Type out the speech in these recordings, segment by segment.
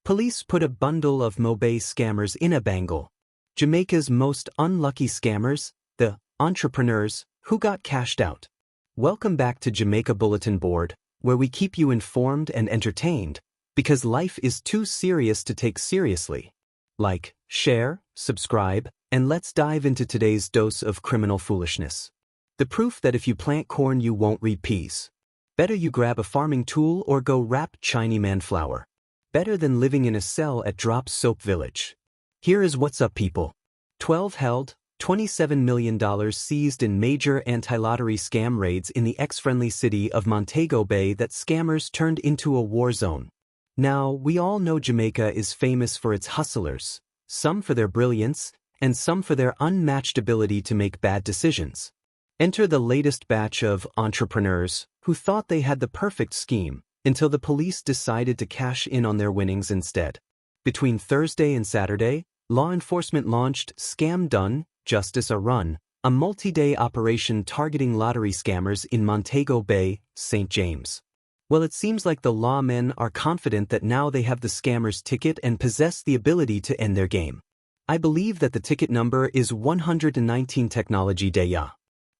Police put a bundle of MoBay scammers in a Bangle. Jamaica's most unlucky scammers, the entrepreneurs who got cashed out. Welcome back to Jamaica Bulletin Board, where we keep you informed and entertained, because life is too serious to take seriously. Like, share, subscribe, and let's dive into today's dose of criminal foolishness. The proof that if you plant corn you won't reap peas. Better you grab a farming tool or go wrap Chinaman flour. Better than living in a cell at Drop Soap Village. Here is what's up, people. 12 held, $27 million seized in major anti-lottery scam raids in the ex-friendly city of Montego Bay that scammers turned into a war zone. Now, we all know Jamaica is famous for its hustlers, some for their brilliance, and some for their unmatched ability to make bad decisions. Enter the latest batch of entrepreneurs who thought they had the perfect scheme until the police decided to cash in on their winnings instead. Between Thursday and Saturday, law enforcement launched Scam Done, Justice a Run, a multi-day operation targeting lottery scammers in Montego Bay, St. James. Well, it seems like the lawmen are confident that now they have the scammer's ticket and possess the ability to end their game. I believe that the ticket number is 119 Technology Day.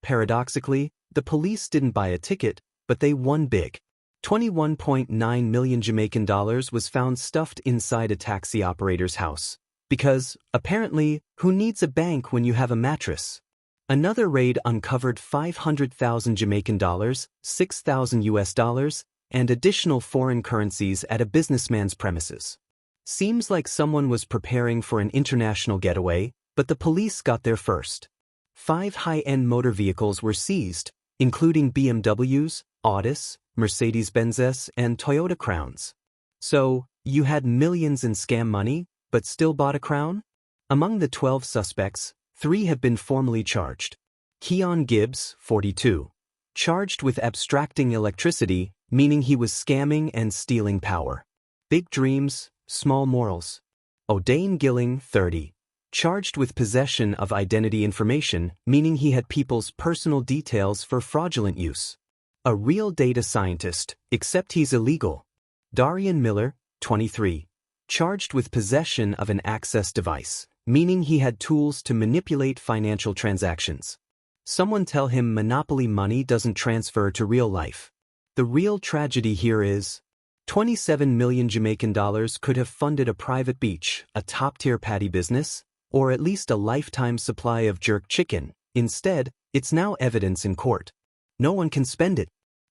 Paradoxically, the police didn't buy a ticket, but they won big. 21.9 million Jamaican dollars was found stuffed inside a taxi operator's house. Because, apparently, who needs a bank when you have a mattress? Another raid uncovered 500,000 Jamaican dollars, 6,000 US dollars, and additional foreign currencies at a businessman's premises. Seems like someone was preparing for an international getaway, but the police got there first. 5 high-end motor vehicles were seized, including BMWs, Audis, Mercedes-Benzes, and Toyota Crowns. So, you had millions in scam money, but still bought a crown? Among the 12 suspects, 3 have been formally charged. Keon Gibbs, 42, charged with abstracting electricity, meaning he was scamming and stealing power. Big dreams, small morals. O'Dane Gilling, 30, charged with possession of identity information, meaning he had people's personal details for fraudulent use. A real data scientist, except he's illegal. Darian Miller, 23, charged with possession of an access device, meaning he had tools to manipulate financial transactions. Someone tell him monopoly money doesn't transfer to real life. The real tragedy here is 27 million Jamaican dollars could have funded a private beach, a top-tier patty business, or at least a lifetime supply of jerk chicken. Instead, it's now evidence in court. No one can spend it.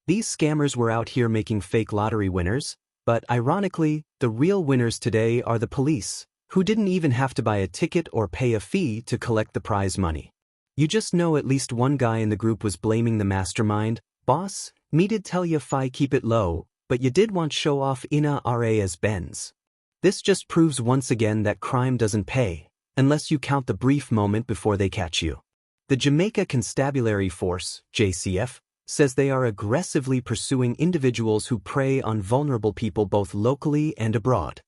These scammers were out here making fake lottery winners, but ironically, the real winners today are the police, who didn't even have to buy a ticket or pay a fee to collect the prize money. You just know at least one guy in the group was blaming the mastermind. Boss, me did tell you fi keep it low, but you did want show off ina ra as Benz. This just proves once again that crime doesn't pay, unless you count the brief moment before they catch you. The Jamaica Constabulary Force, JCF, says they are aggressively pursuing individuals who prey on vulnerable people both locally and abroad.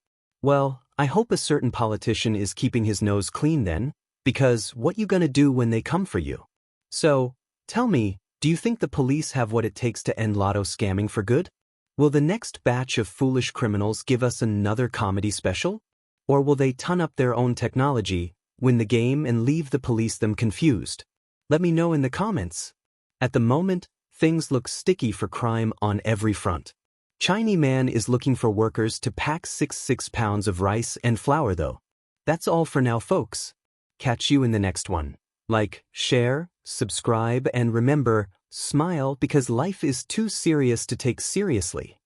Well, I hope a certain politician is keeping his nose clean then, because what you gonna do when they come for you? So, tell me, do you think the police have what it takes to end lotto scamming for good? Will the next batch of foolish criminals give us another comedy special? Or will they ton up their own technology, win the game and leave the police them confused? Let me know in the comments. At the moment, things look sticky for crime on every front. Chinaman is looking for workers to pack 6 pounds of rice and flour though. That's all for now, folks. Catch you in the next one. Like, share, subscribe, and remember, smile because life is too serious to take seriously.